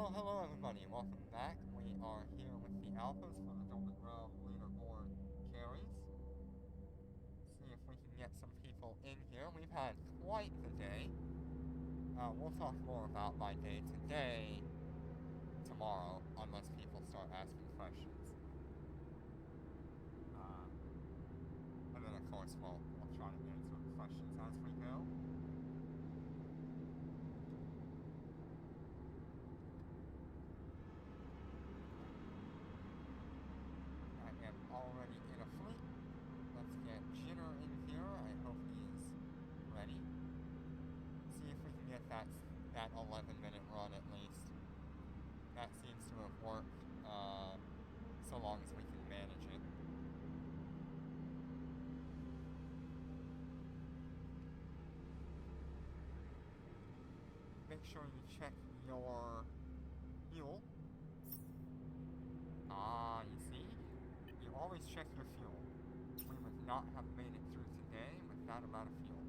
Hello everybody, welcome back. We are here with the alphas for the Golden Row leaderboard carries. See if we can get some people in here. We've had quite the day. We'll talk more about my day today, tomorrow, unless people start asking questions. And then of course we'll try to answer questions as we go. I am already in a fleet. Let's get Jinner in here. I hope he's ready. See if we can get that 11-minute run at least. That seems to have worked, so long as we can manage it. Make sure you check your fuel. You see? You always check your fuel. We would not have made it through today with that amount of fuel.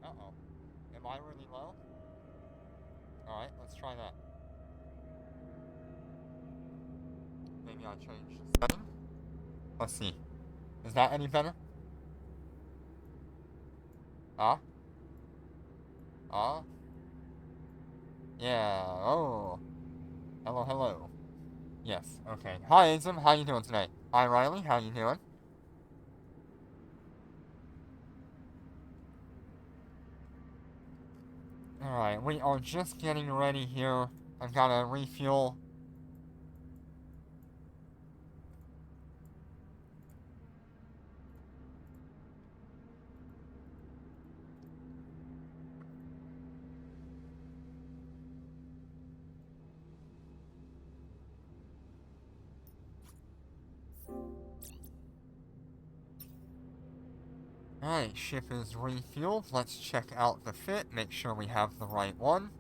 Uh-oh. Am I really low? Alright, let's try that. Maybe I changed the setting? Let's see. Is that any better? Ah? Ah? Yeah, oh. Hello. Yes, okay. Hi, Azim, how you doing today? Hi, Riley, how you doing? Alright, we are just getting ready here. I've got to refuel. Alright, ship is refueled. Let's check out the fit, make sure we have the right one.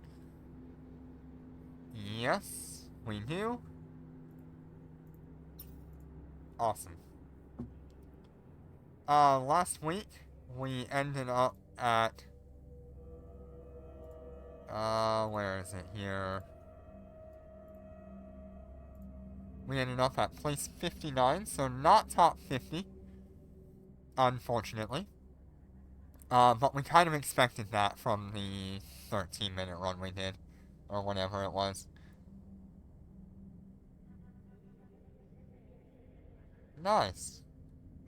Yes, we do. Awesome. Last week, we ended up at... where is it here? We ended up at place 59, so not top 50, unfortunately. But we kind of expected that from the 13-minute run we did, or whatever it was. Nice.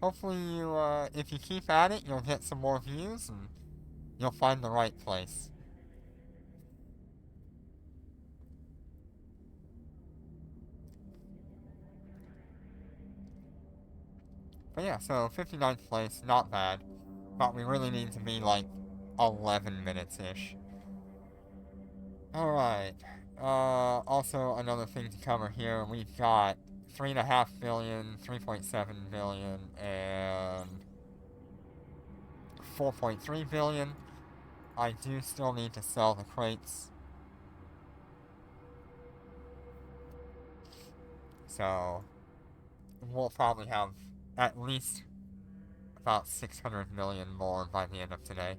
Hopefully you, if you keep at it, you'll get some more views, and you'll find the right place. But yeah, so 59th place, not bad. But we really need to be like 11 minutes-ish. Alright. Also another thing to cover here, we've got 3.5 billion, 3.7 billion, and 4.3 billion. I do still need to sell the crates. So, we'll probably have at least about 600 million more by the end of today.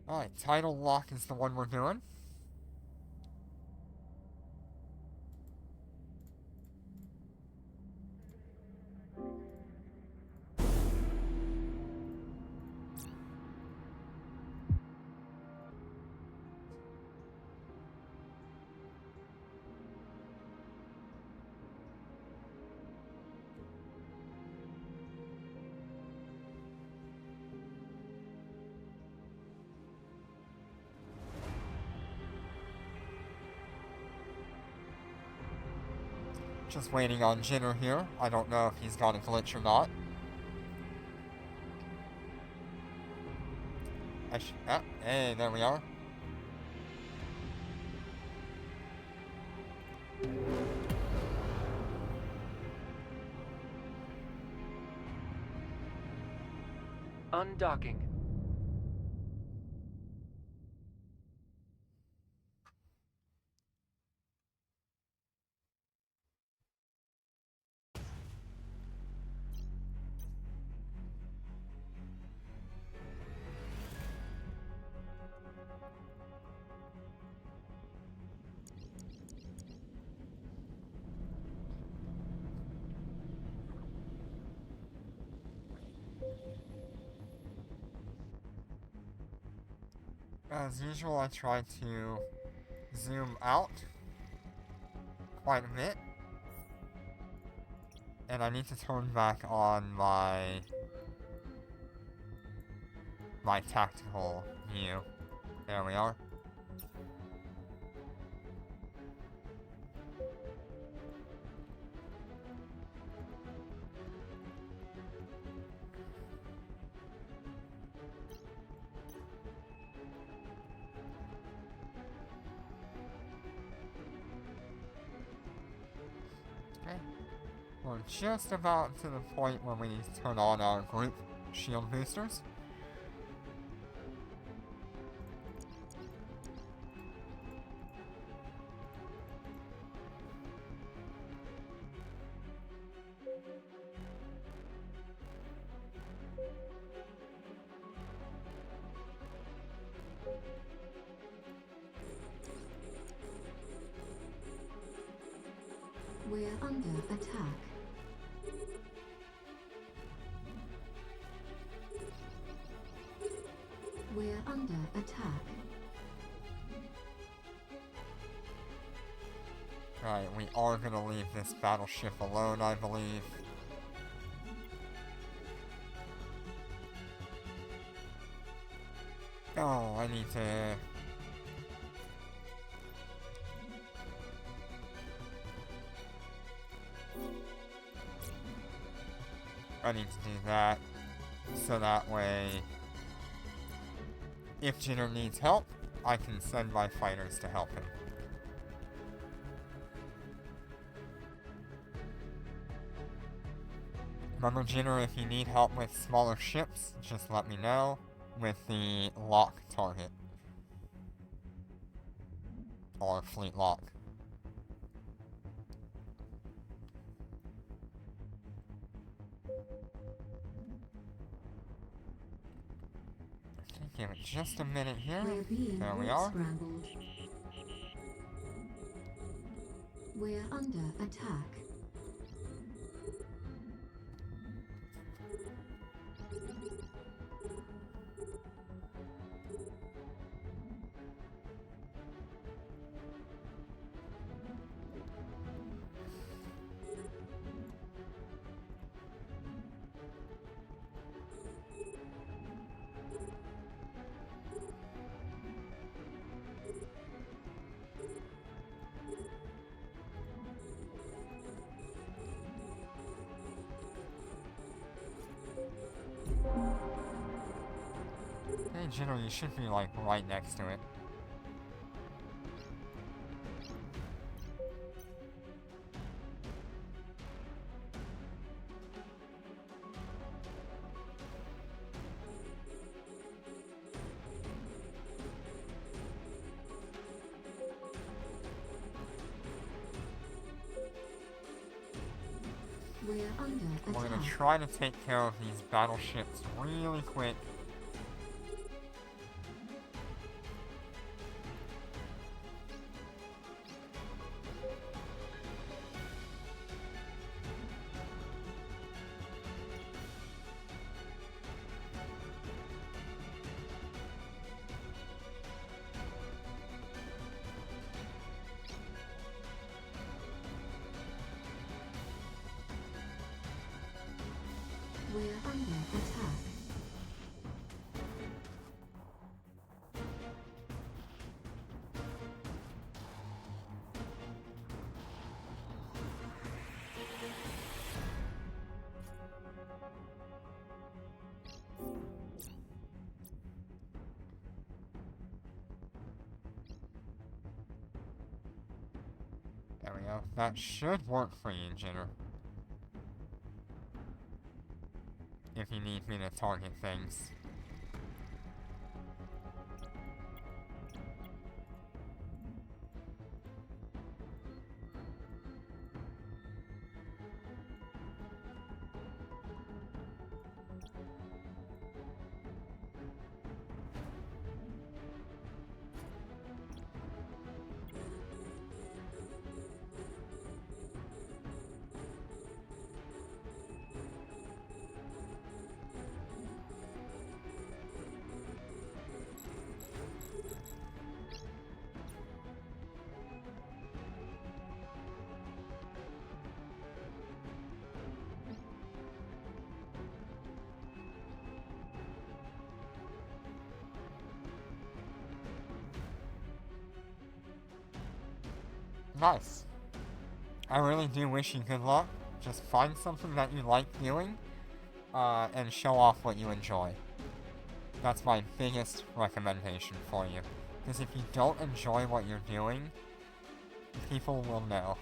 Alright, title lock is the one we're doing. Just waiting on Jinner here. I don't know if he's got a glitch or not. Hey, there we are. Undocking. As usual, I try to zoom out quite a bit. And I need to turn back on my tactical view. There we are. Okay. We're just about to the point where we need to turn on our group shield boosters. We're under attack. We're under attack. Right, we are gonna leave this battleship alone, I believe. Oh, I need to... I need to do that, so that way, if Jinner needs help, I can send my fighters to help him. Remember, Jinner, if you need help with smaller ships, just let me know with the lock target. Or fleet lock. Okay, give it just a minute here. We're being There we are. scrambled. We're under attack. Hey, Jinner, you should be, like, right next to it. We're under We're gonna attack. try to take care of these battleships really quick. We're under attack. There we go. That should work for you, Jinner. If you need me to target things. Nice. I really do wish you good luck. Just find something that you like doing, and show off what you enjoy. That's my biggest recommendation for you. Because if you don't enjoy what you're doing, people will know.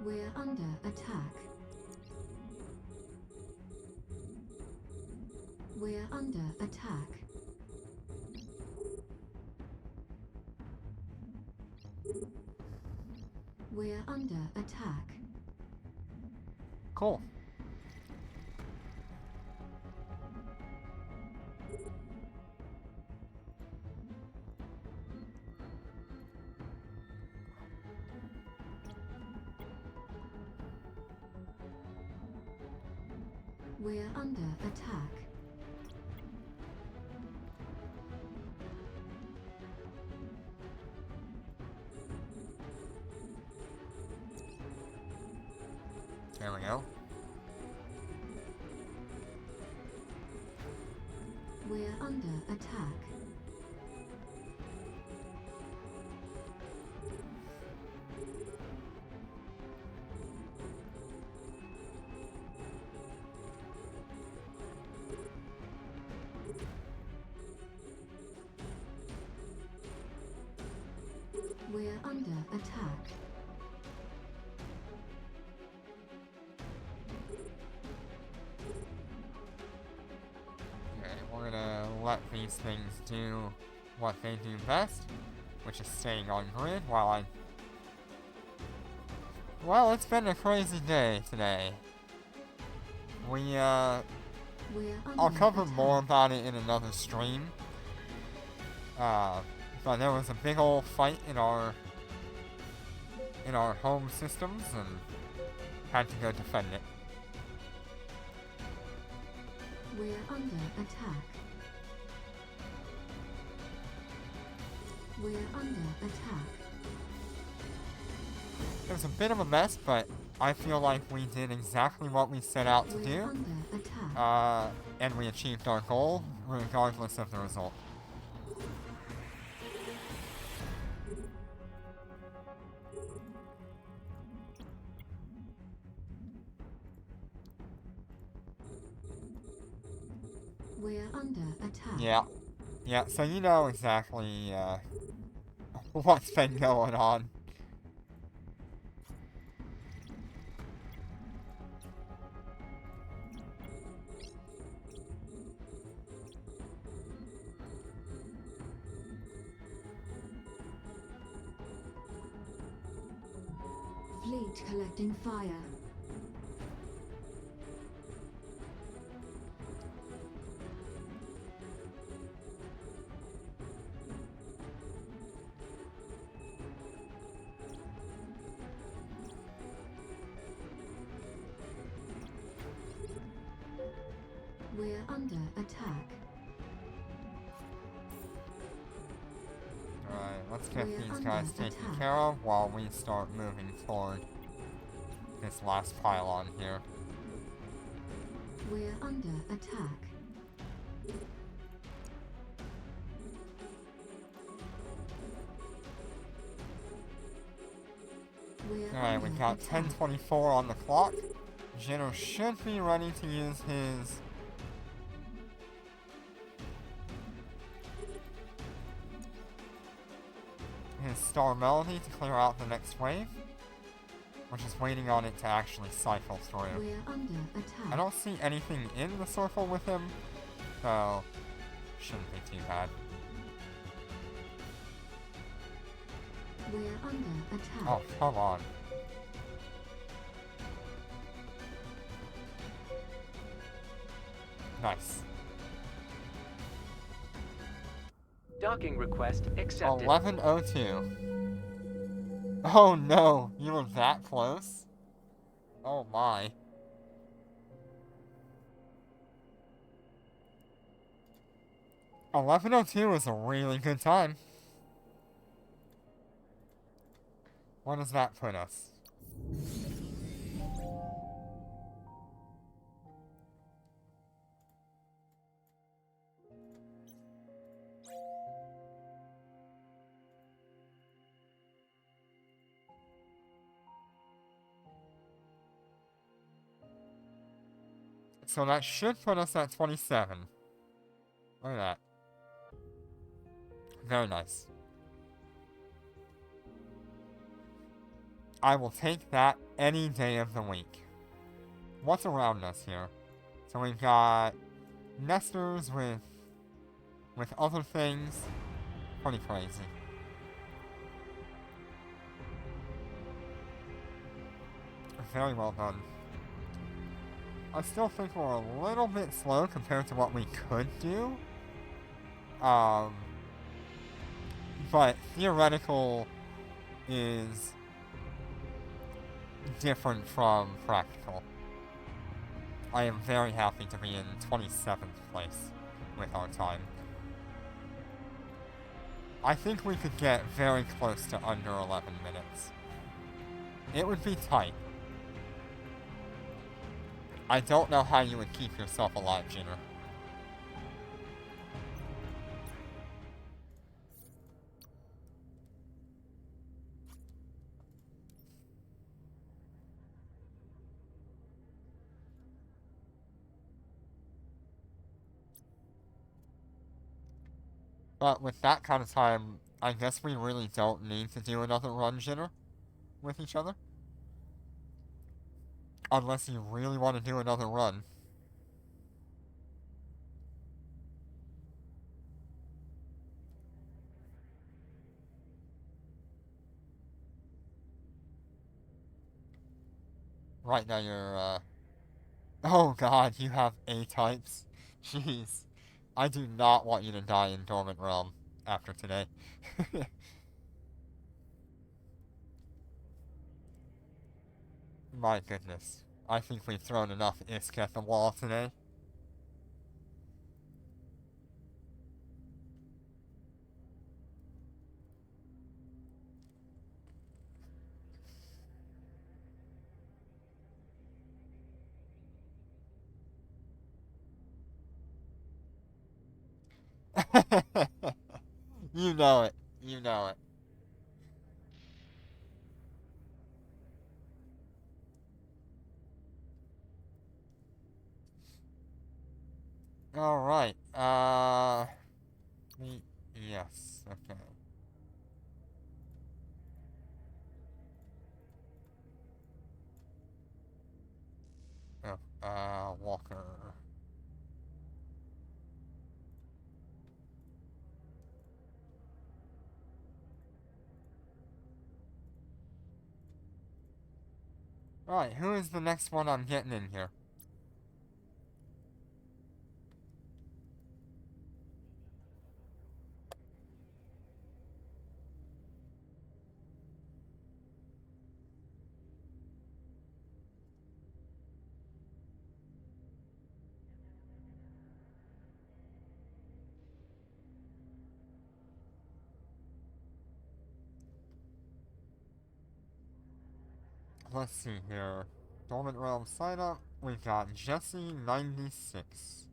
We're under attack. We're under attack. We're under attack. Cool. We're under attack. There we go. We're under attack. We're under attack. Okay, we're gonna let these things do what they do best, which is staying on grid while I... Well, it's been a crazy day today. We're under I'll cover attack. more about it in another stream. But there was a big old fight in our home systems, and had to go defend it. We're under attack. We're under attack. It was a bit of a mess, but I feel like we did exactly what we set out to We're do, under attack. and we achieved our goal, regardless of the result. We're under attack. Yeah, so you know exactly, what's been going on. Fleet collecting fire. We're under attack. Alright, let's get We're these under guys taken attack. care of while we start moving toward this last pylon here. We're under attack. We're Alright, we under got attack. 10:24 on the clock. Jino should be ready to use his Star Melody to clear out the next wave. We're just waiting on it to actually cycle through. We're under attack. I don't see anything in the circle with him, so shouldn't be too bad. We're under attack. Oh, come on. Nice. Docking request accepted. 11:02. Oh no, you were that close? Oh my. 11:02 is a really good time. Where does that put us? So that should put us at 27. Look at that. Very nice. I will take that any day of the week. What's around us here? So we've got nesters with other things. Pretty crazy. Very well done. I still think we're a little bit slow compared to what we could do. But theoretical is different from practical. I am very happy to be in 27th place with our time. I think we could get very close to under 11 minutes. It would be tight. I don't know how you would keep yourself alive, Jenner. But with that kind of time, I guess we really don't need to do another run, Jenner, with each other. Unless you really want to do another run. Right now you're, Oh god, you have A-types? Jeez. I do not want you to die in Dormant Realm after today. My goodness. I think we've thrown enough ISK at the wall today. You know it. You know it. Alright, yes, okay. Oh, Walker. Alright, who is the next one I'm getting in here? Let's see here. Dormant Realm sign up. We've got Jesse96.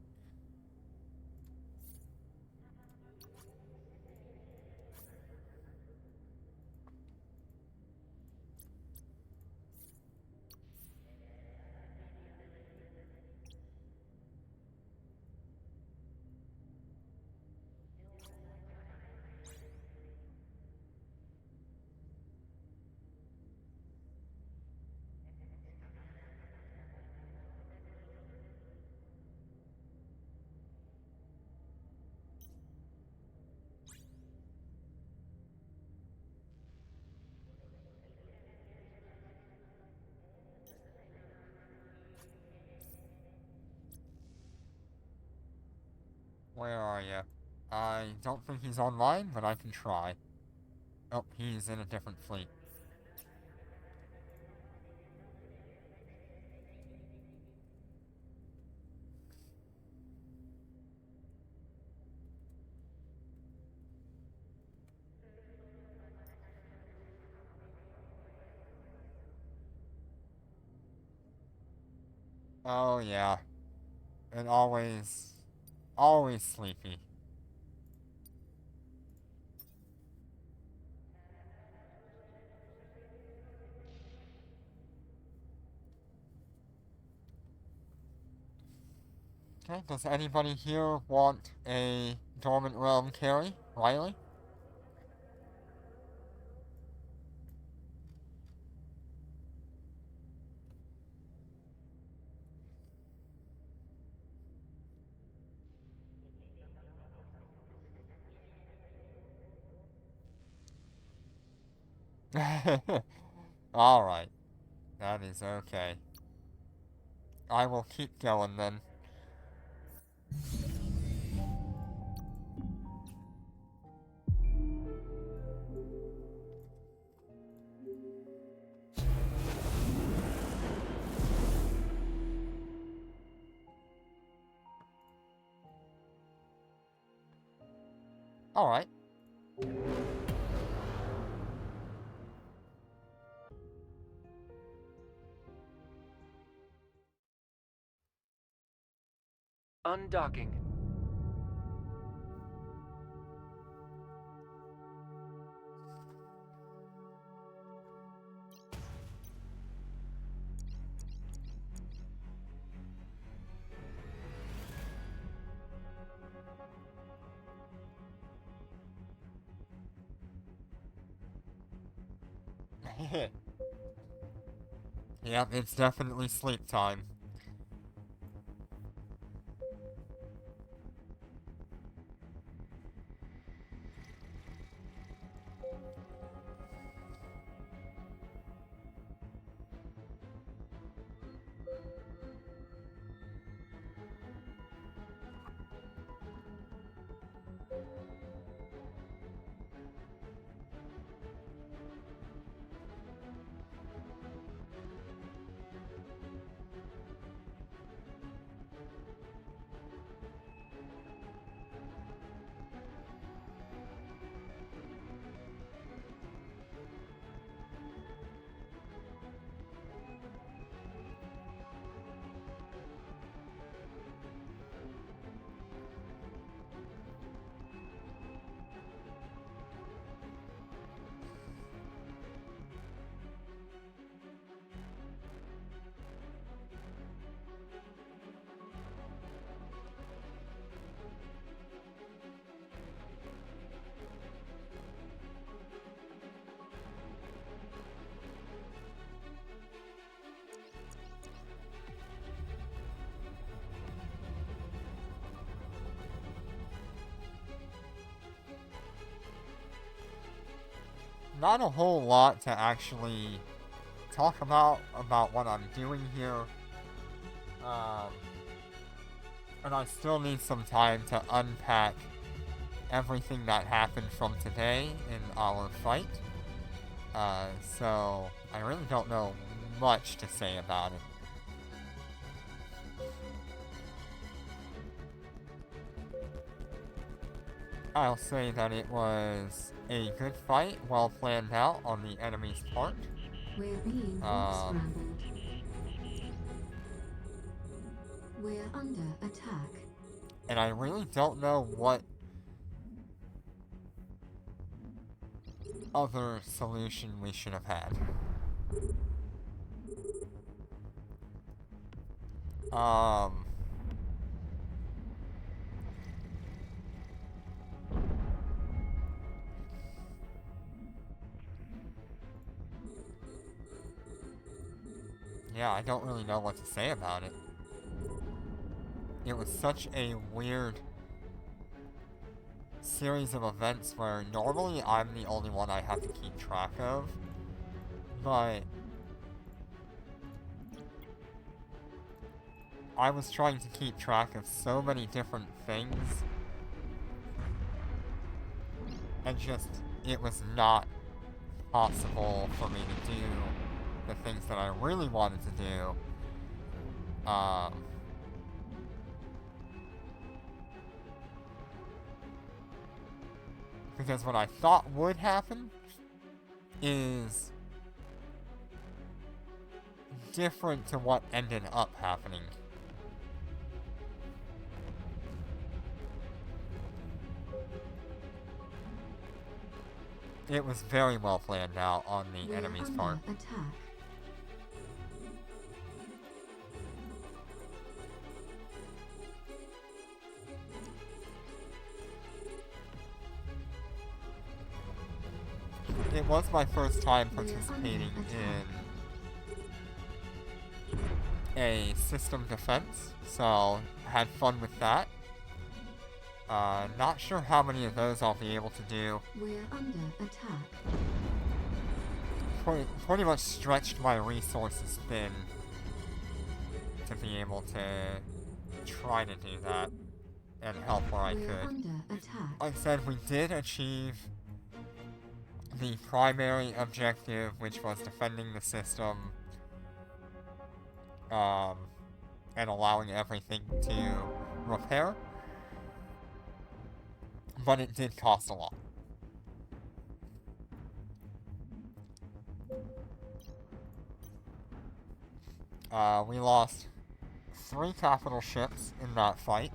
Where are you? I don't think he's online, but I can try. Oh, he's in a different fleet. Oh, yeah. And always sleepy. Okay, does anybody here want a Dormant Realm carry? Riley? Alright. That is okay. I will keep going then. Alright. Undocking. Yep, it's definitely sleep time. Not a whole lot to actually talk about what I'm doing here. And I still need some time to unpack everything that happened from today in our fight. So I really don't know much to say about it. I'll say that it was a good fight, well planned out on the enemy's part. We're being scrambled. We're under attack. And I really don't know what other solution we should have had. Yeah, I don't really know what to say about it. It was such a weird series of events where normally I'm the only one I have to keep track of, but I was trying to keep track of so many different things and just, it was not possible for me to do the things that I really wanted to do. Because what I thought would happen is different to what ended up happening. It was very well planned out on the We're enemy's under part. attack. It was my first time We're participating under attack. in a system defense, so had fun with that. Not sure how many of those I'll be able to do. We're under attack. Pretty much stretched my resources thin to be able to try to do that and help where I We're could. under attack. Like I said, we did achieve the primary objective, which was defending the system, and allowing everything to repair. But it did cost a lot. We lost 3 capital ships in that fight.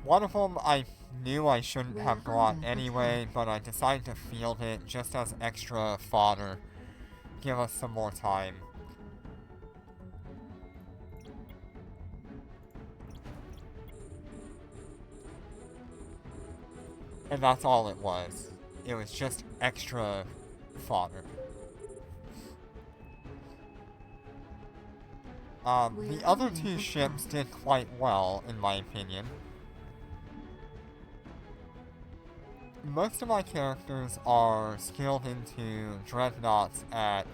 One of them I knew I shouldn't have brought anyway, but I decided to field it just as extra fodder. Give us some more time. And that's all it was. It was just extra fodder. The other 2 ships did quite well, in my opinion. Most of my characters are skilled into dreadnoughts at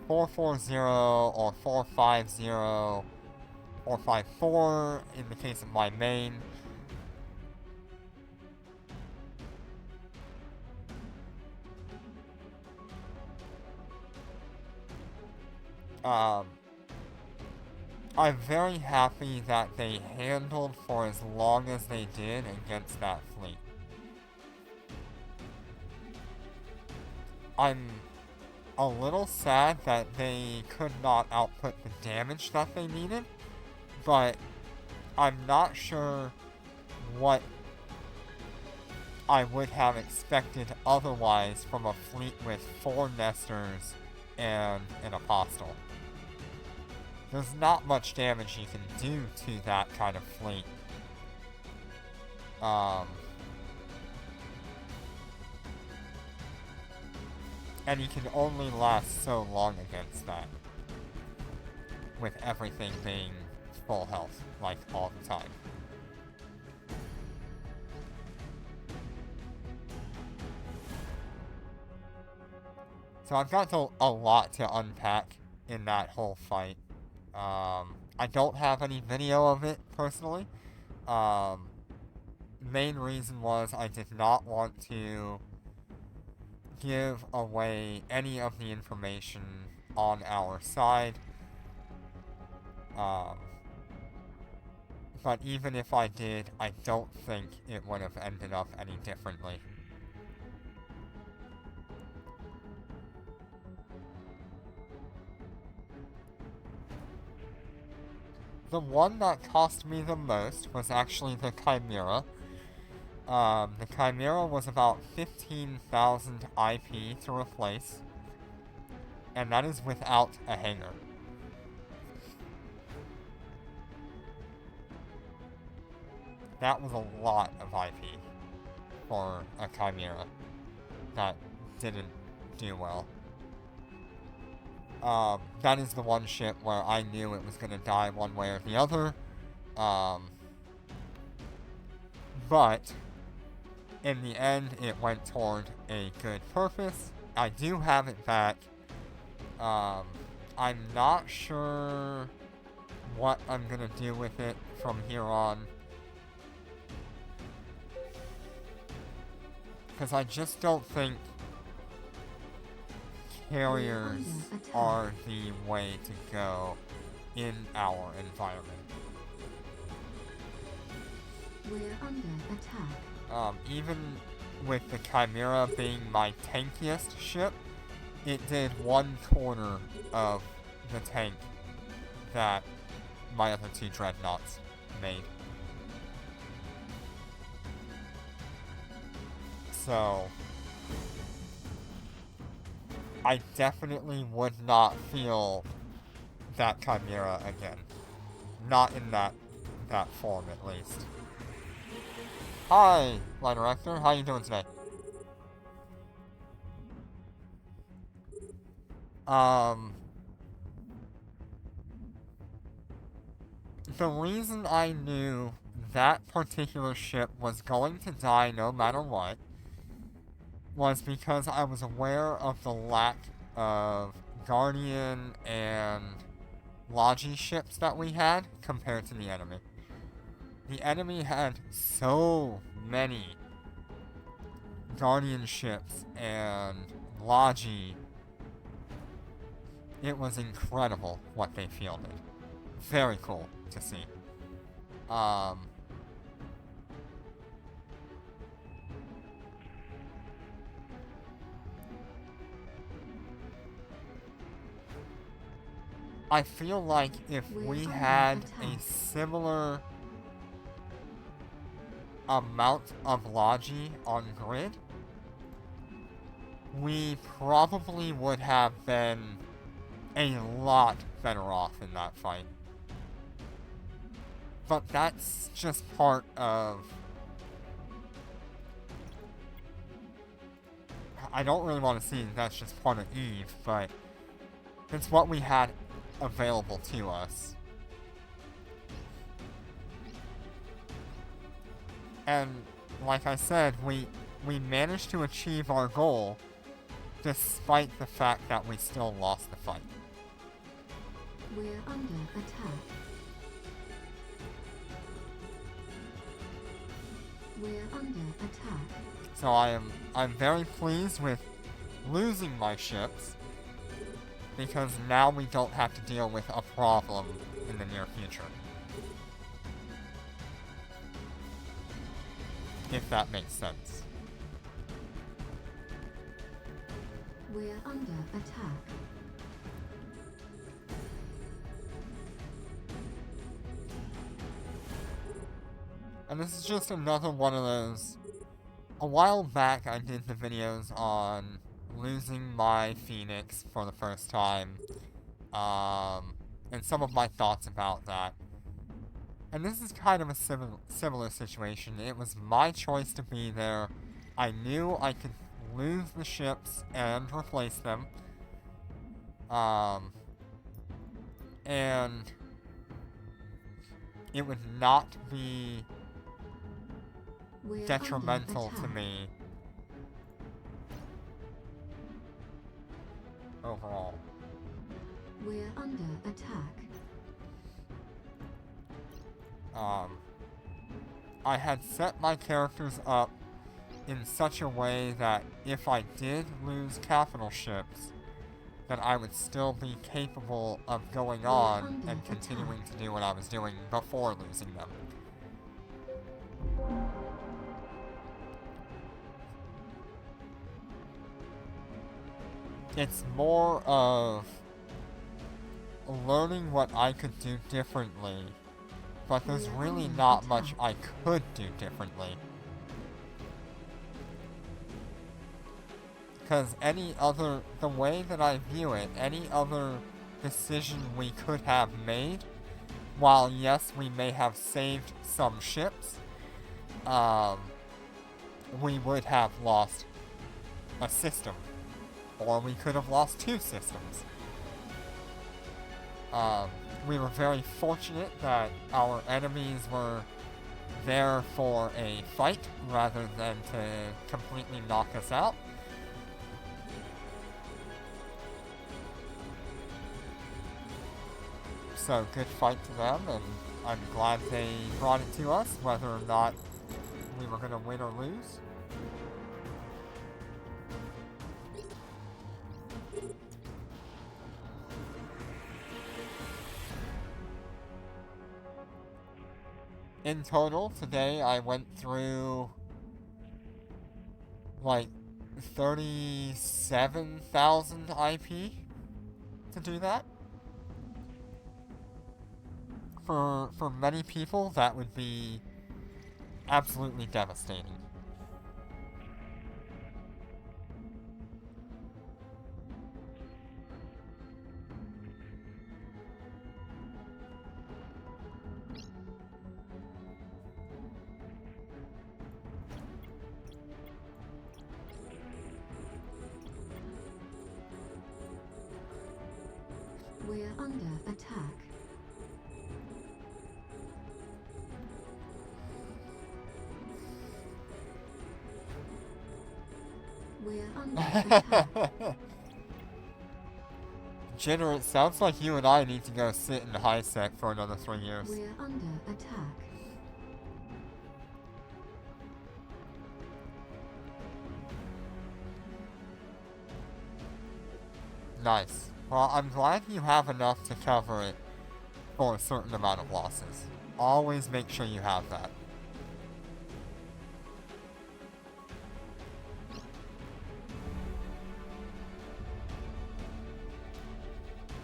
440 or 450 or 54 in the case of my main. I'm very happy that they handled for as long as they did against that fleet. I'm a little sad that they could not output the damage that they needed, but I'm not sure what I would have expected otherwise from a fleet with 4 Nestors and an Apostle. There's not much damage you can do to that kind of fleet. And you can only last so long against that. With everything being full health, like, all the time. So I've got a lot to unpack in that whole fight. I don't have any video of it, personally. Main reason was I did not want to give away any of the information on our side. But even if I did, I don't think it would have ended up any differently. The one that cost me the most was actually the Chimera. The Chimera was about 15,000 IP to replace, and that is without a hangar. That was a lot of IP for a Chimera that didn't do well. That is the one ship where I knew it was going to die one way or the other. But in the end, it went toward a good purpose. I do have it back. I'm not sure what I'm going to do with it from here on. Because I just don't think carriers are the way to go in our environment. We're under attack. Even with the Chimera being my tankiest ship, it did 1/4 of the tank that my other 2 dreadnoughts made. So, I definitely would not feel that Chimera again. Not in that form, at least. Hi, Line Director. How you doing today? The reason I knew that particular ship was going to die no matter what was because I was aware of the lack of Guardian and Logi ships that we had compared to the enemy. The enemy had so many Guardian ships and Logi. It was incredible what they fielded. Very cool to see. I feel like if we had a similar amount of Logi on grid, we probably would have been a lot better off in that fight. But that's just part of... I don't really want to see that's just part of Eve, but it's what we had available to us. And like I said, we managed to achieve our goal despite the fact that we still lost the fight. We're under attack. We're under attack. So I'm very pleased with losing my ships, because now we don't have to deal with a problem in the near future. If that makes sense. We're under attack. And this is just another one of those... A while back I did the videos on losing my Phoenix for the first time. And some of my thoughts about that. And this is kind of a similar situation. It was my choice to be there. I knew I could lose the ships and replace them. And it would not be detrimental to me overall. We're under attack. I had set my characters up in such a way that if I did lose capital ships, that I would still be capable of going on and continuing to do what I was doing before losing them. It's more of learning what I could do differently, but there's really not much I could do differently. Because the way that I view it, any other decision we could have made, while yes, we may have saved some ships, we would have lost a system. Or we could have lost 2 systems. We were very fortunate that our enemies were there for a fight rather than to completely knock us out. So good fight to them, and I'm glad they brought it to us, whether or not we were going to win or lose. In total, today I went through like 37,000 IP to do that. For many people, that would be absolutely devastating. We're under attack. We're under attack. Jitter, it sounds like you and I need to go sit in high sec for another 3 years. We're under attack. Nice. Well, I'm glad you have enough to cover it for a certain amount of losses. Always make sure you have that.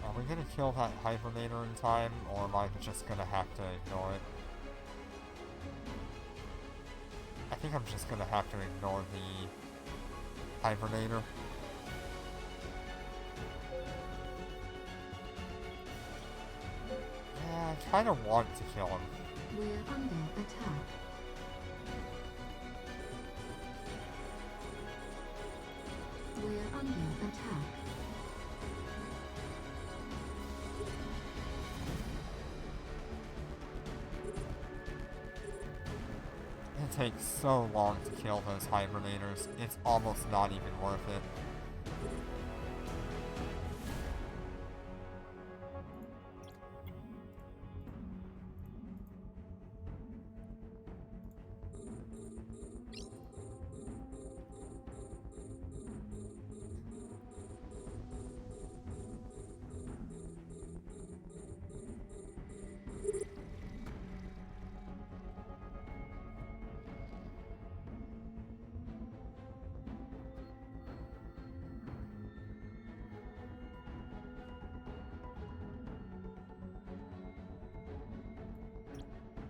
Are we gonna kill that hibernator in time, or am I just gonna have to ignore it? I think I'm just gonna have to ignore the hibernator. Yeah, I kinda want to kill him. We're under attack. We're under attack. It takes so long to kill those hibernators, it's almost not even worth it.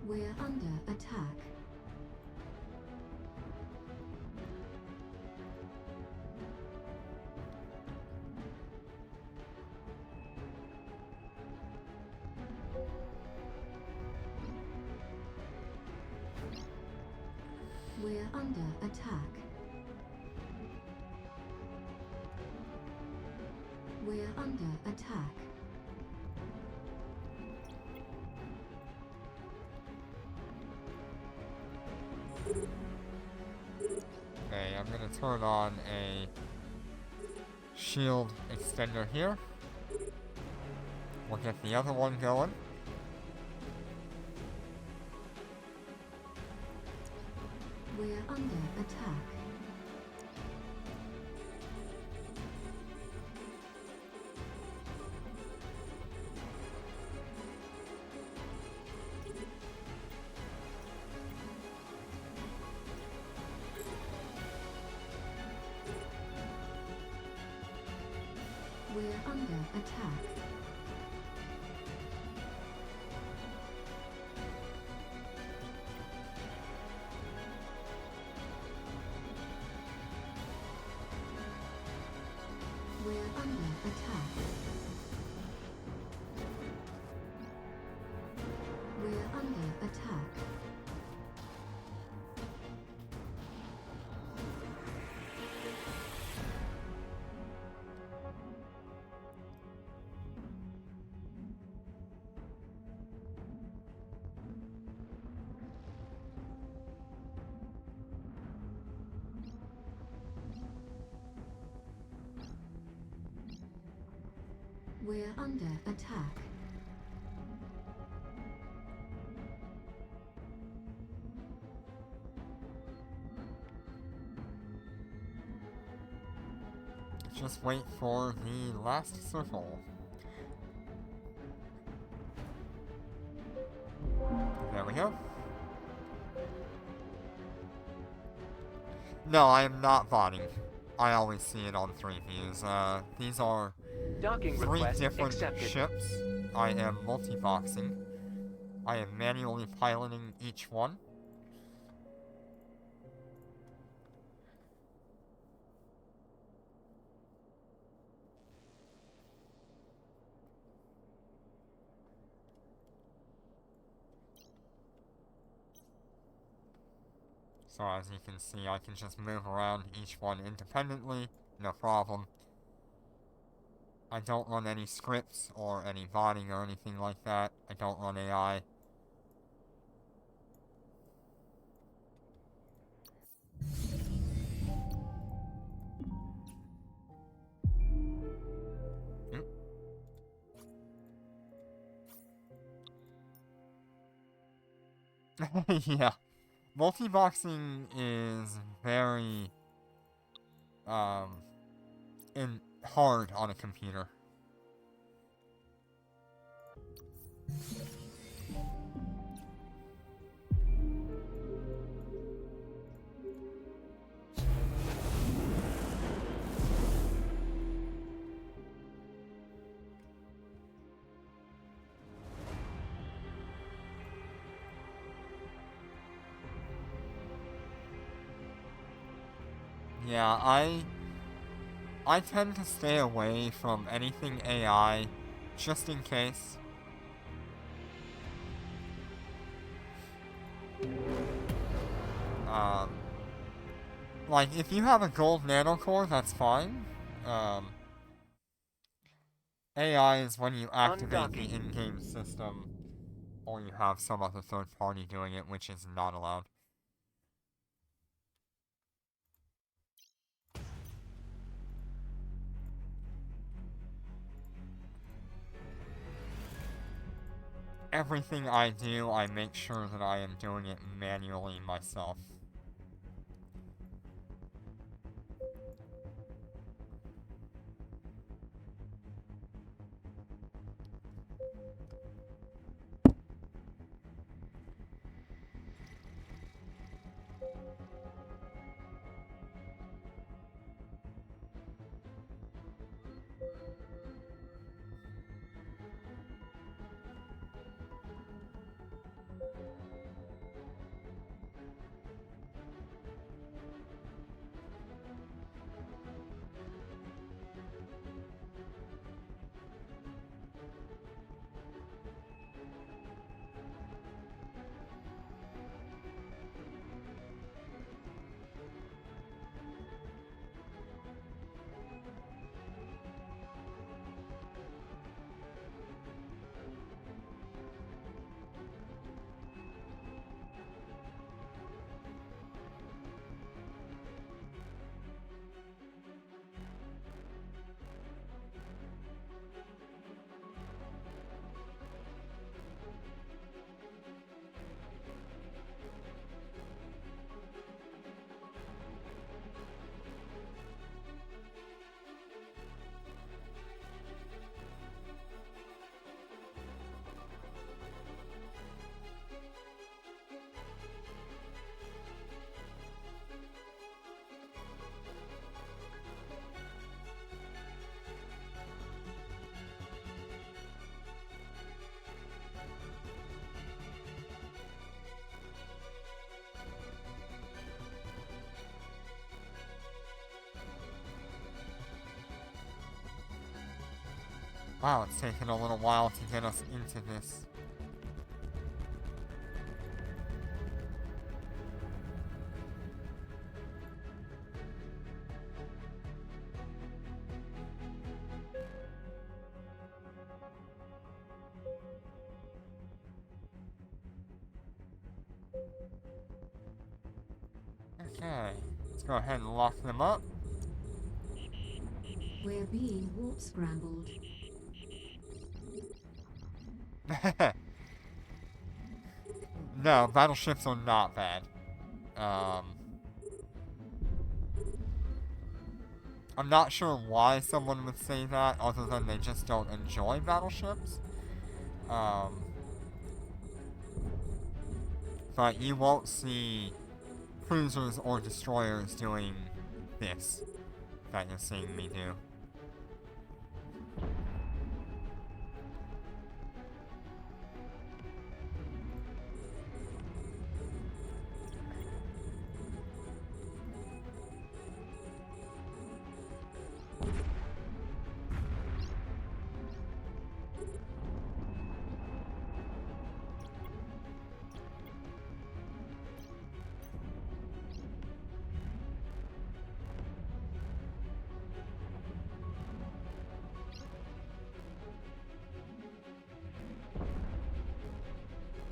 We're under attack. We're under attack. We're under attack. Okay, I'm gonna turn on a shield extender here. We'll get the other one going. We're under attack. We're under attack. We're under attack. We're under attack. We're under attack. Just wait for the last circle. There we go. No, I am not botting. I always see it on 3 views. These are Docking 3 request different accepted. ships. I am multi-boxing. I am manually piloting each one. So as you can see, I can just move around each one independently, no problem. I don't run any scripts or any botting or anything like that. I don't run AI. Yeah. Multi-boxing is very, hard on a computer. Yeah, I tend to stay away from anything AI, just in case. Um, like, if you have a gold nanocore, that's fine. AI is when you activate the Undocking. in-game system, or you have some other third party doing it, which is not allowed. Everything I do, I make sure that I am doing it manually myself. Wow, it's taken a little while to get us into this. Okay, let's go ahead and lock them up. We're being warp scrambled. No, battleships are not bad. I'm not sure why someone would say that, other than they just don't enjoy battleships. But you won't see cruisers or destroyers doing this that you're seeing me do.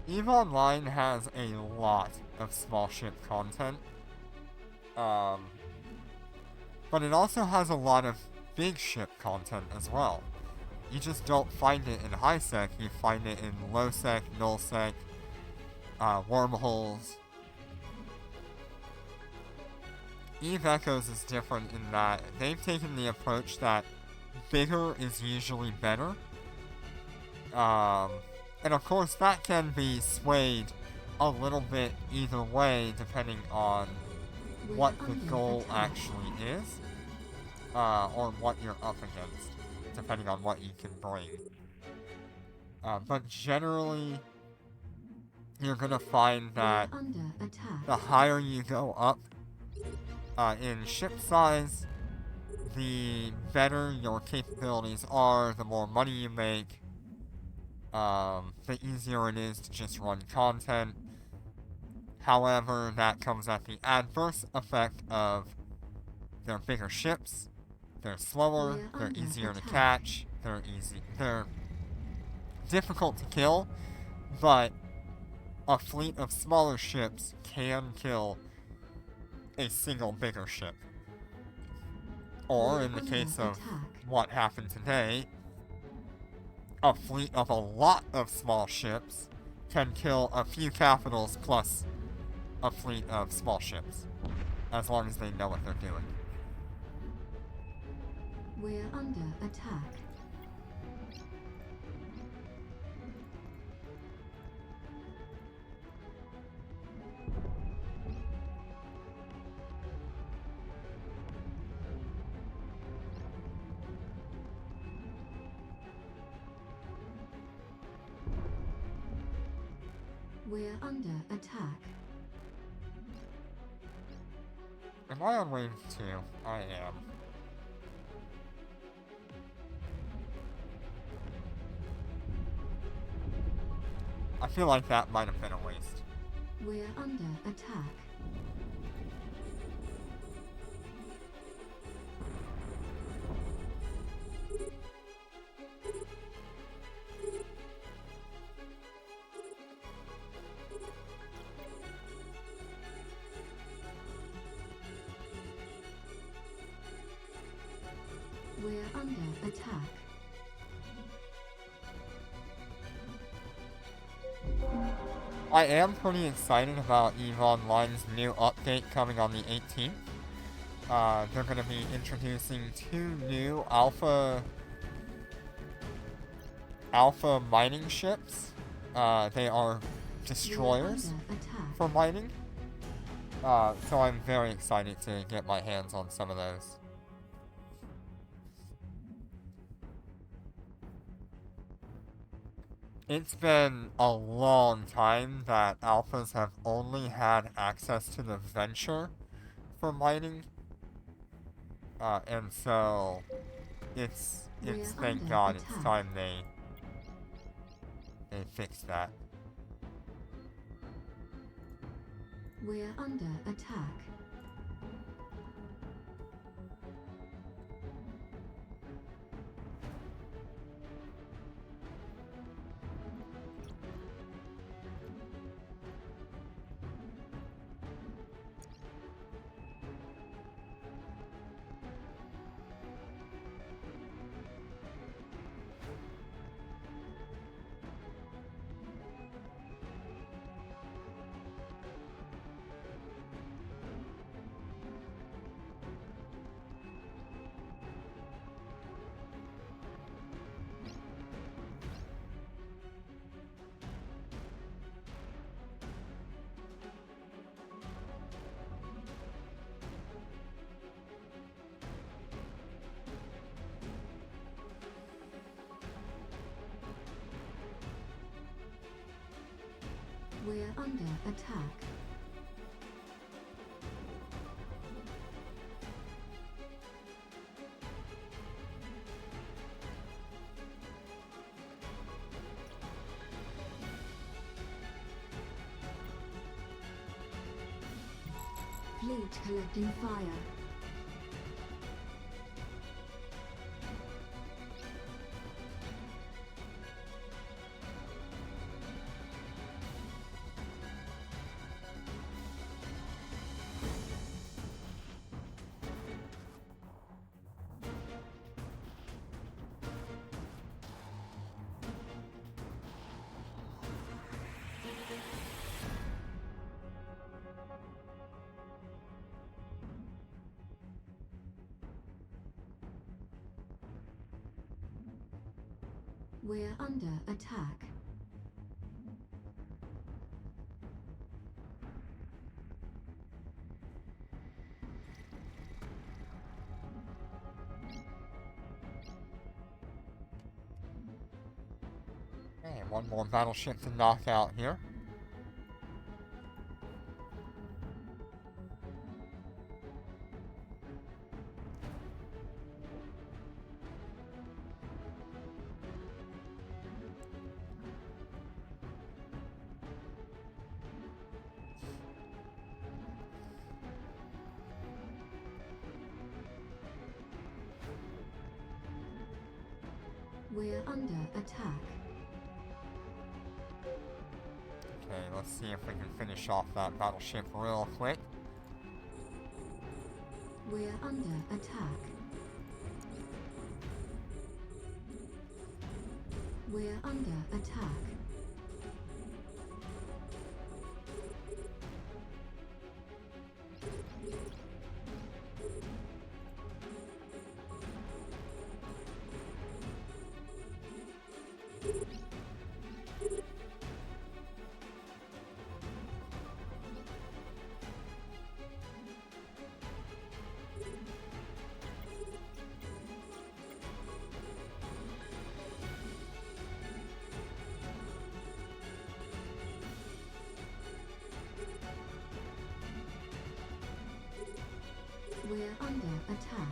EVE Online has a lot of small ship content. But it also has a lot of big ship content as well. You just don't find it in high sec, you find it in low sec, null sec, wormholes. EVE Echoes is different in that they've taken the approach that bigger is usually better. And of course that can be swayed a little bit either way depending on what the goal actually is, or what you're up against, depending on what you can bring. But generally, you're gonna find that the higher you go up in ship size, the better your capabilities are, the more money you make, the easier it is to just run content. However, that comes at the adverse effect of they're bigger ships, they're slower, they're easier to catch, they're difficult to kill, but a fleet of smaller ships can kill a single bigger ship. Or, in the case of what happened today, a fleet of a lot of small ships can kill a few capitals plus a fleet of small ships, as long as they know what they're doing. We're under attack. We're under attack. Am I on wave 2? I am. I feel like that might have been a waste. We're under attack. We're under attack. I am pretty excited about EVE Online's new update coming on the 18th. They're going to be introducing 2 new alpha mining ships. They are destroyers for mining. So I'm very excited to get my hands on some of those. It's been a long time that alphas have only had access to the Venture for mining. And so it's thank God it's time they fix that. We're under attack. We're under attack. Fleet collecting fire. We're under attack. Okay, one more battleship to knock out here. We're under attack. Okay, let's see if we can finish off that battleship real quick. We're under attack. We're under attack. We're under attack.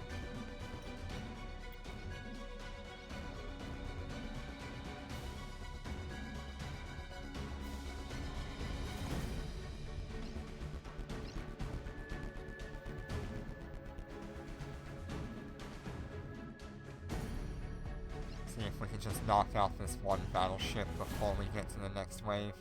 See if we can just knock out this one battleship before we get to the next wave.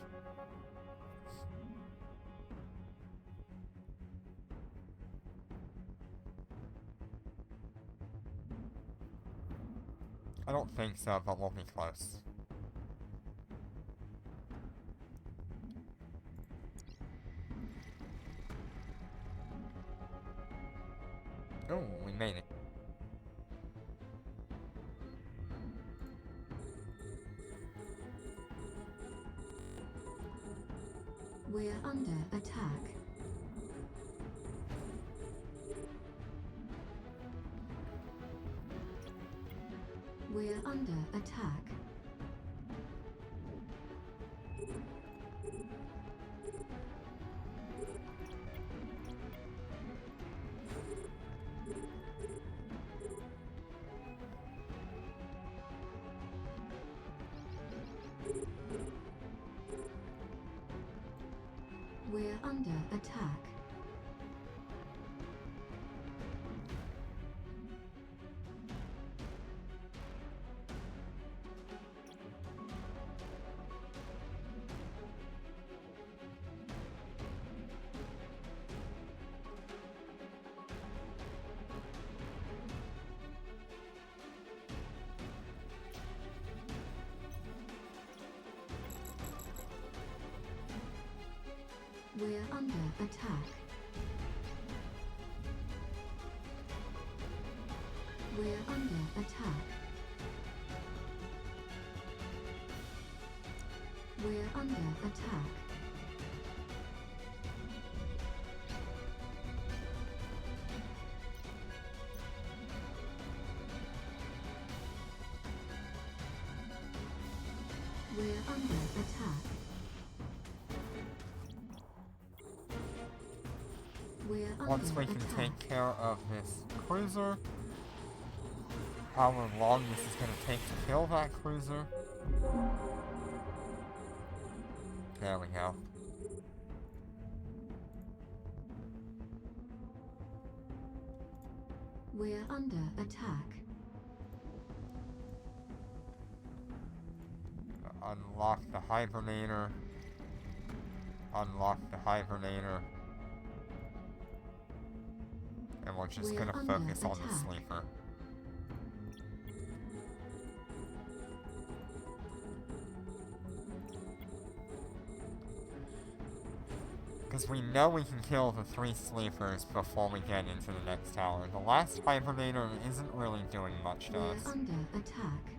I don't think so, but we'll be close. Oh, we made it. We're under attack. We're under attack. We're under attack. We're under attack. We're under attack. We're under attack. We're under attack. once under we can attack. take care of this cruiser, however long this is going to take to kill that cruiser. There we go. We're under attack. Unlock the hibernator. Unlock the hibernator. And we're just We're gonna under focus on the attack. sleeper. Because we know we can kill the 3 sleepers before we get into the next tower. The last hibernator isn't really doing much to We're us. under attack.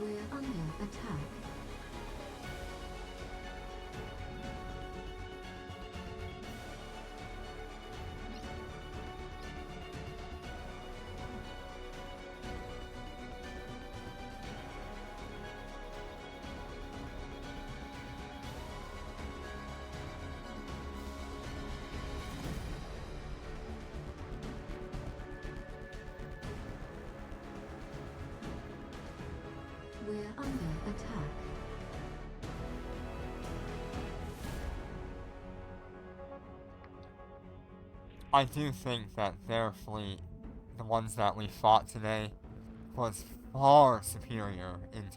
We're under attack. We're under attack. I do think that their fleet, the ones that we fought today, was far superior in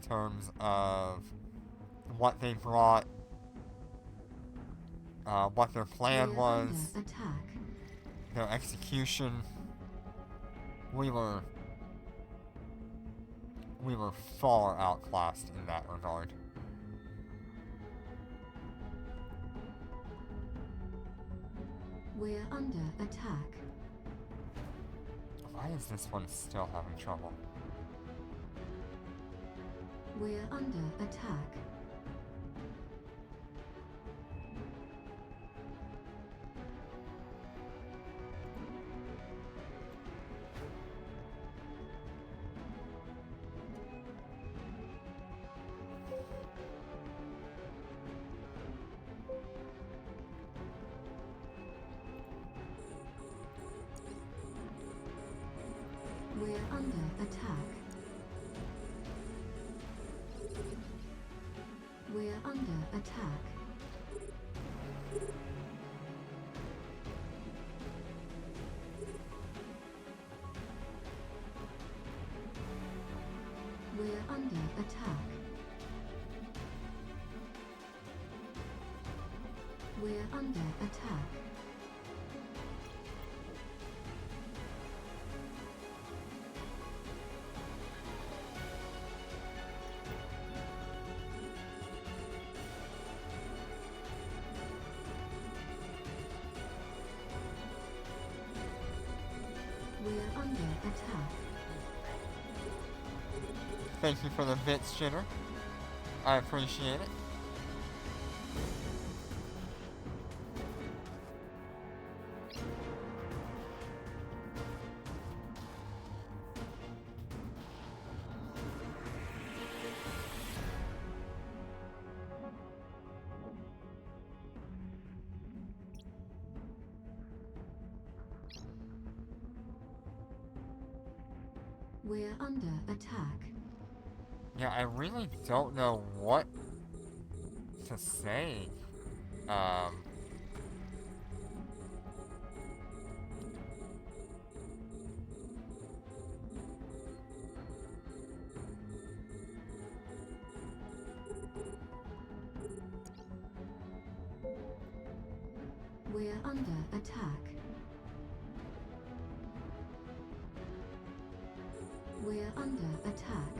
terms of what they brought, what their plan We're was, under attack. their execution. We were far outclassed in that regard. We're under attack. Why is this one still having trouble? We're under attack. We're under attack. We're under attack. We're under attack. We're under attack. We're under attack. Thank you for the bits, Jitter. I appreciate it. We're under attack. Yeah, I really don't know what to say. We're under attack. We're under attack.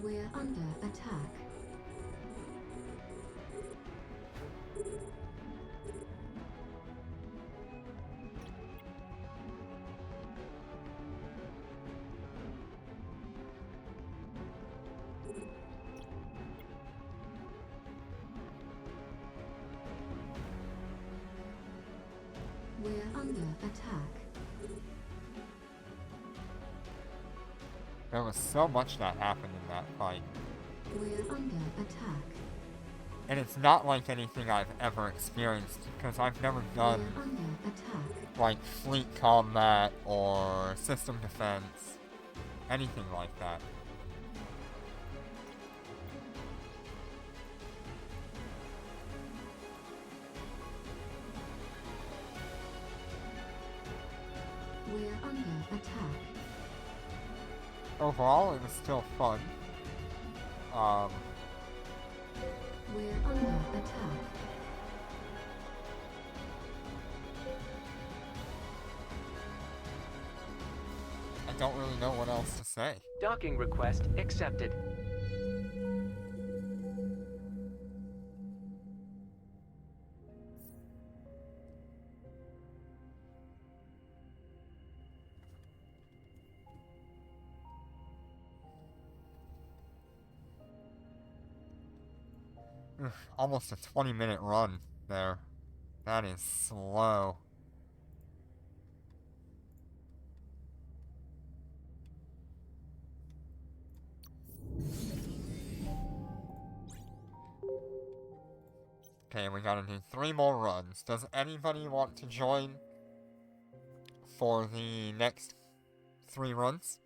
We're under attack. We're under attack. There was so much that happened in that fight. We're under attack. And it's not like anything I've ever experienced, because I've never done, We're under attack. like, fleet combat or system defense, anything like that. We're under attack. Overall, it was still fun. We're under attack. I don't really know what else to say. Docking request accepted. Almost a 20-minute run there. That is slow. Okay, we gotta do 3 more runs. Does anybody want to join for the next 3 runs?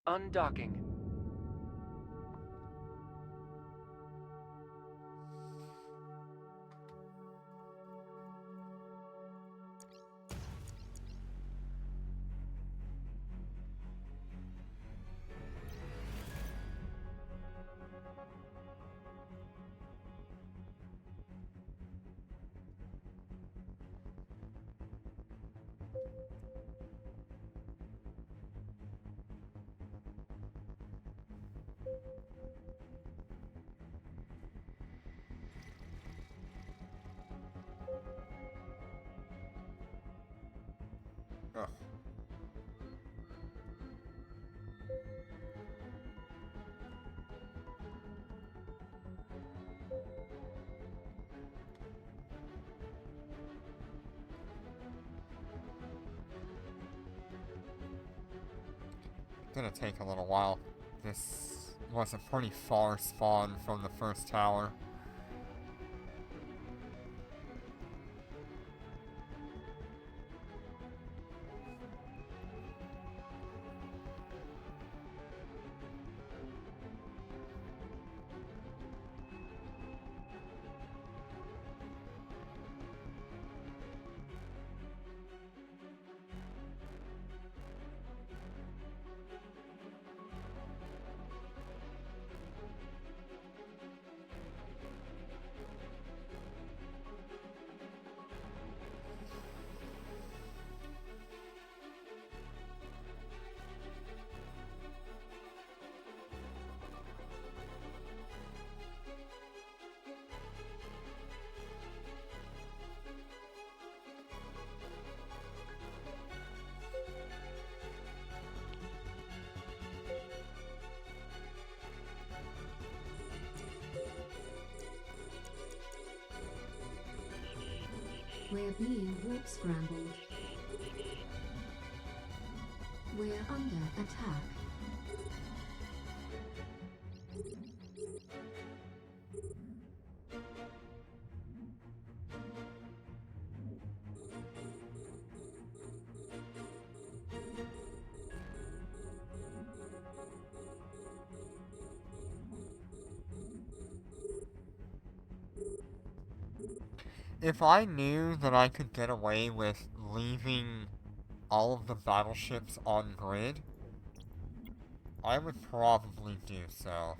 Undocking. Ugh. Gonna take a little while. This was a pretty far spawn from the first tower. We're being warp scrambled. We're under attack. If I knew that I could get away with leaving all of the battleships on grid, I would probably do so.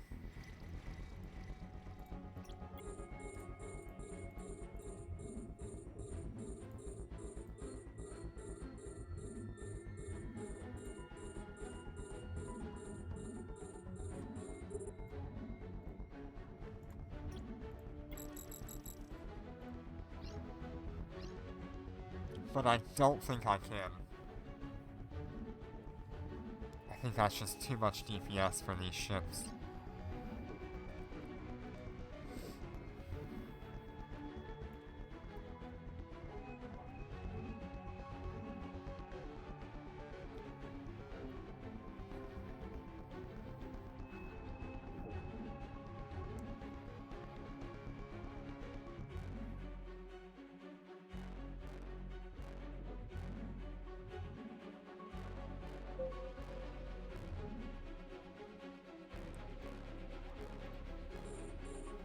But I don't think I can. I think that's just too much DPS for these ships.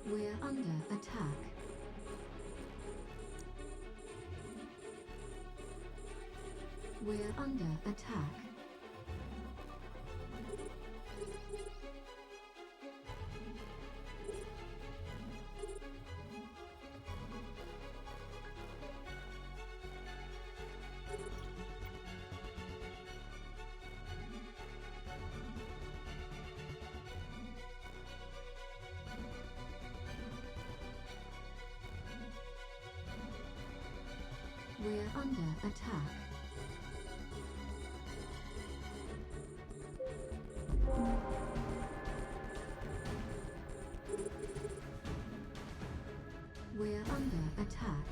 We're under attack. We're under attack. We're under attack. We're under attack.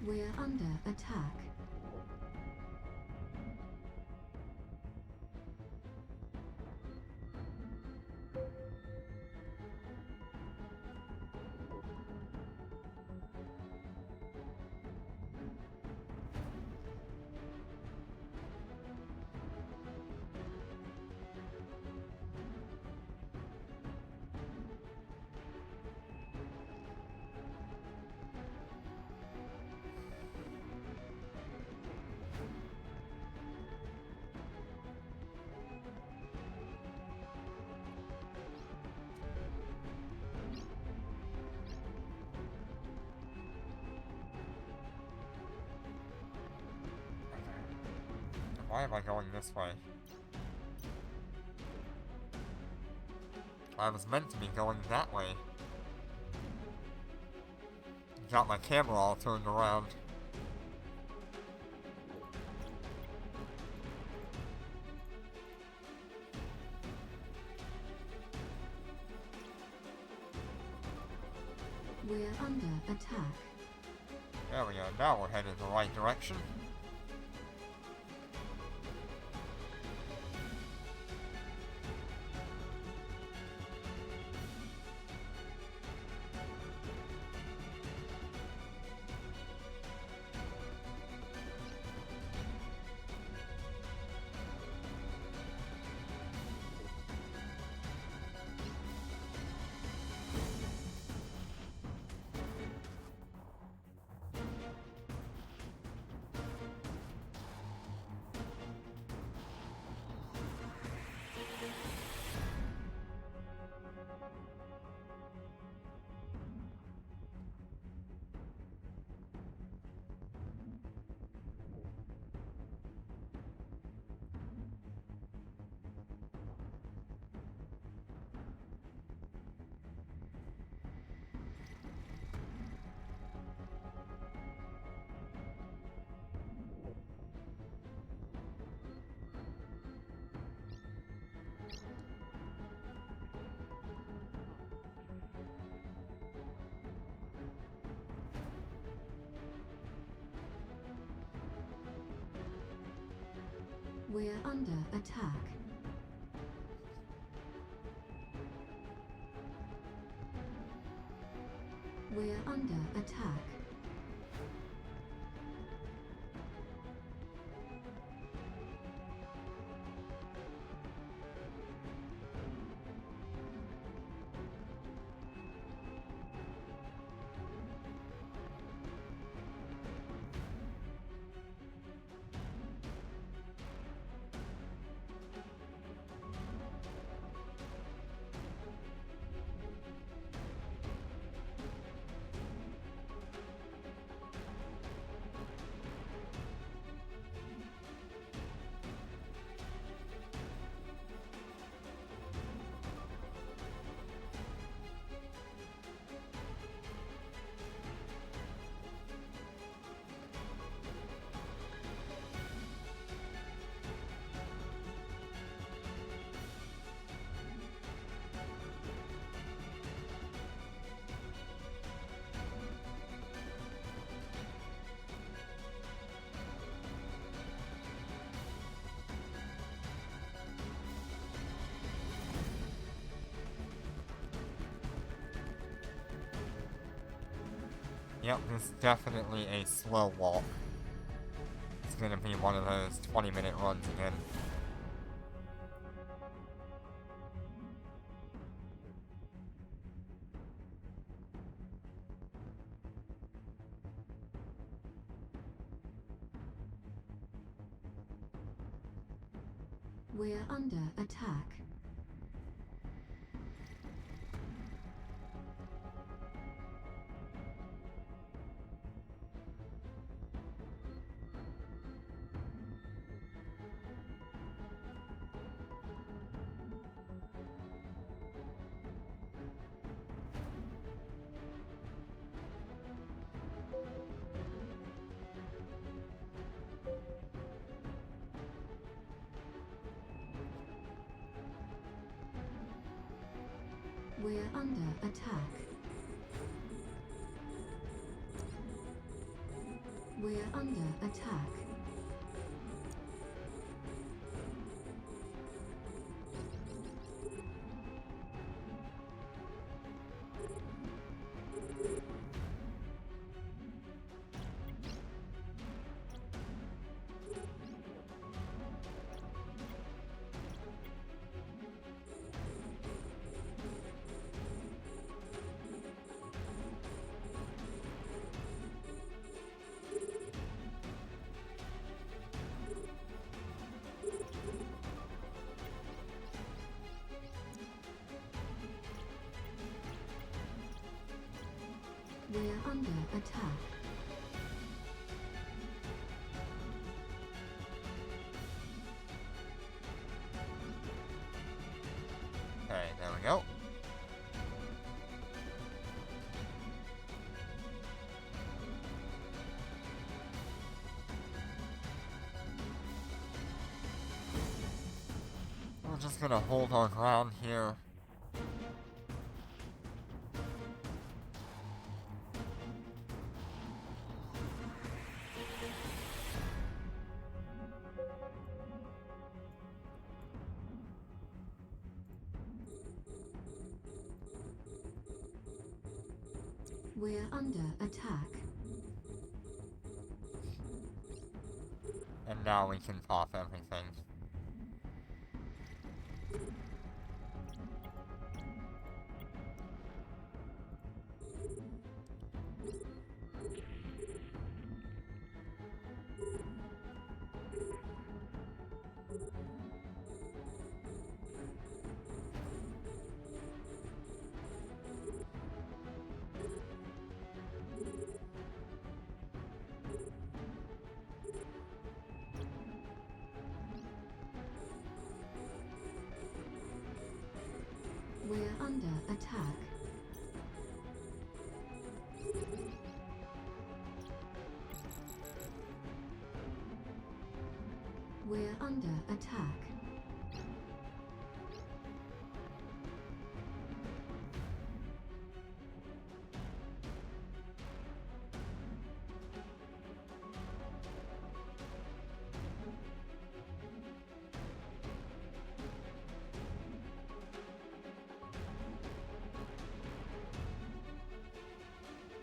We're under attack. Why am I going this way? I was meant to be going that way. Got my camera all turned around. We're under attack. There we go, now we're headed the right direction. We're under attack. We're under attack. Yep, this is definitely a slow walk. It's gonna be one of those 20-minute runs again. We're under attack. We're under attack. We're under attack. We're under attack. Okay, there we go. We're just gonna hold our ground here. We're under attack. And now we can pop everything. We're under attack. We're under attack.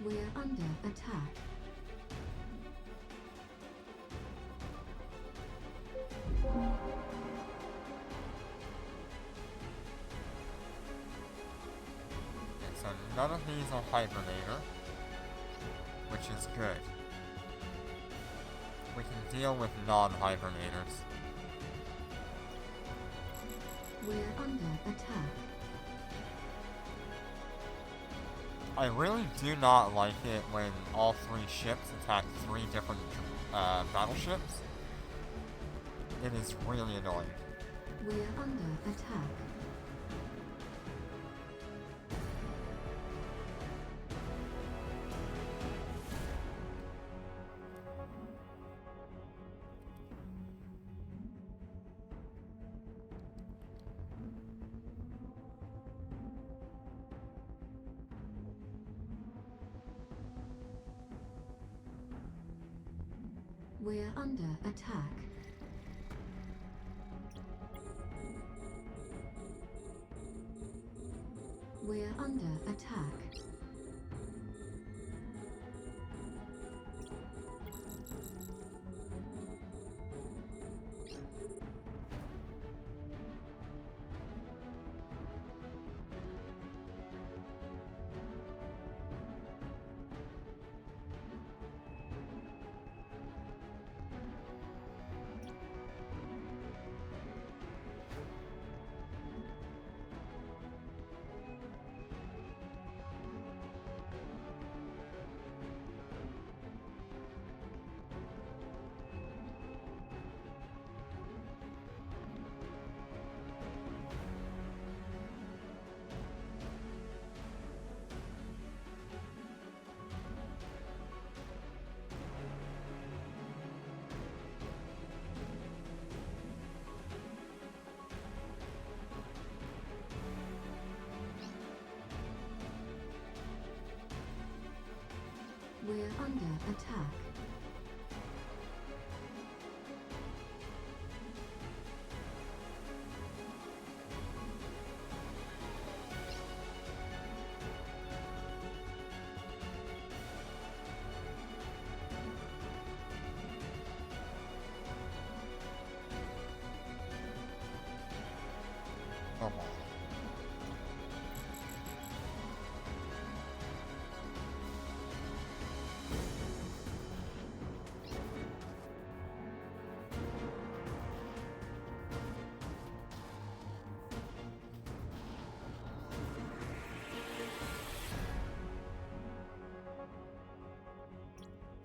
We're under attack. Okay, so none of these are Hibernator, which is good. We can deal with non-Hibernators. We're under attack. I really do not like it when all three ships attack three different battleships. It is really annoying. We're under attack. We're under attack. We're under attack. We're under attack. Come on.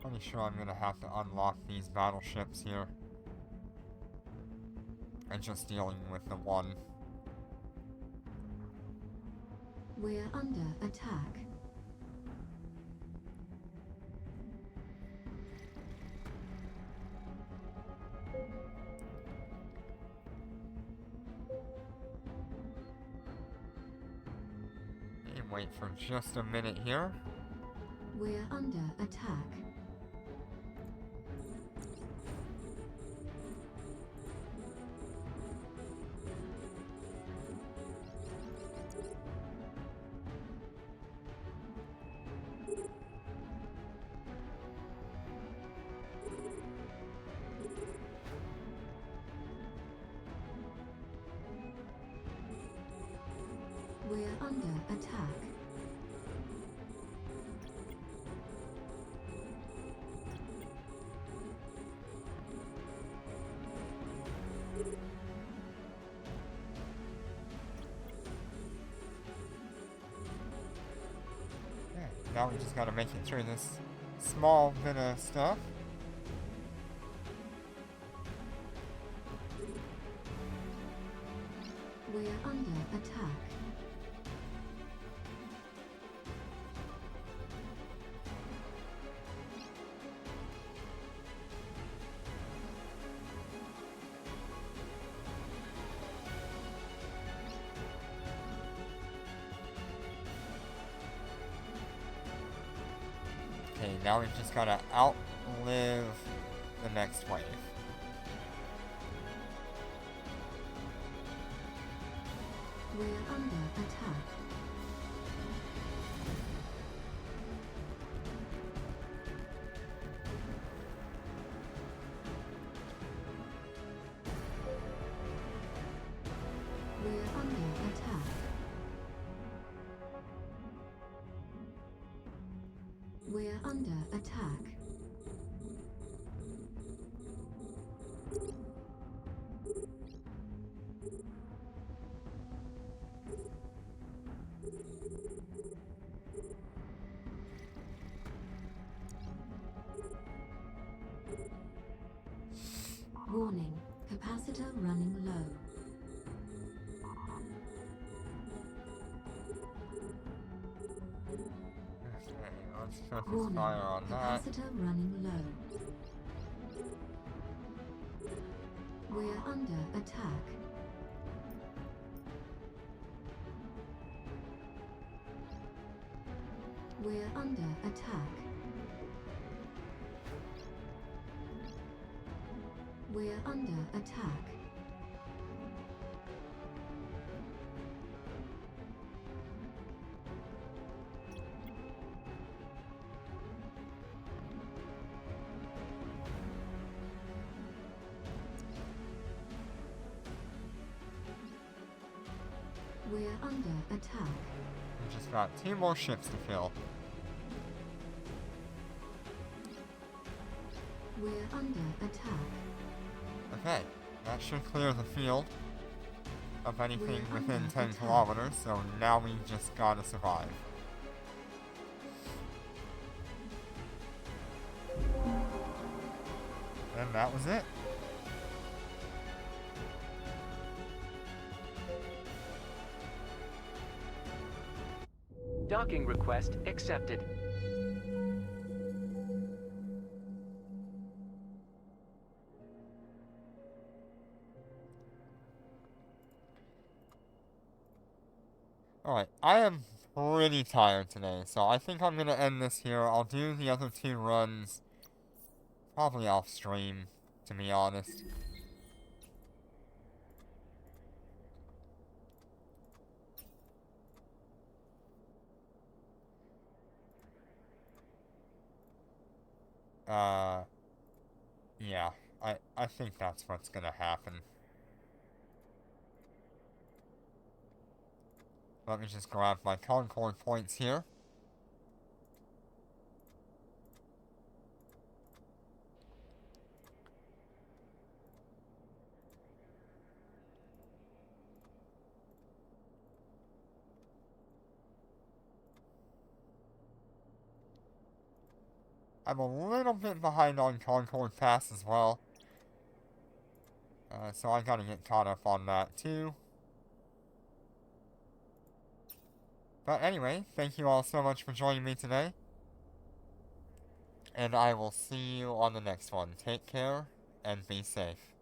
Pretty sure I'm gonna have to unlock these battleships here. And just dealing with the one. We're under attack. Okay, wait for just a minute here. We're under attack. We're under attack. Okay, now we just gotta make it through this small bit of stuff. We're under attack. Okay, now we've just gotta outlive the next wave. We're under attack. We're under attack. Warning, capacitor running low. Okay, let's focus Warning, fire on that. capacitor running low. We're under attack. We're under attack. We're under attack. We're under attack. We just got 2 more ships to fill. We're under attack. Okay, that should clear the field of anything We're within under 10 attack. kilometers, so now we just gotta survive. And that was it. Docking request accepted. Alright, I am pretty tired today, so I think I'm gonna end this here. I'll do the other 2 runs probably off stream, to be honest. Yeah, I think that's what's gonna happen. Let me just grab my Concord points here. I'm a little bit behind on Concord Pass as well. So I gotta get caught up on that too. But anyway, thank you all so much for joining me today. And I will see you on the next one. Take care and be safe.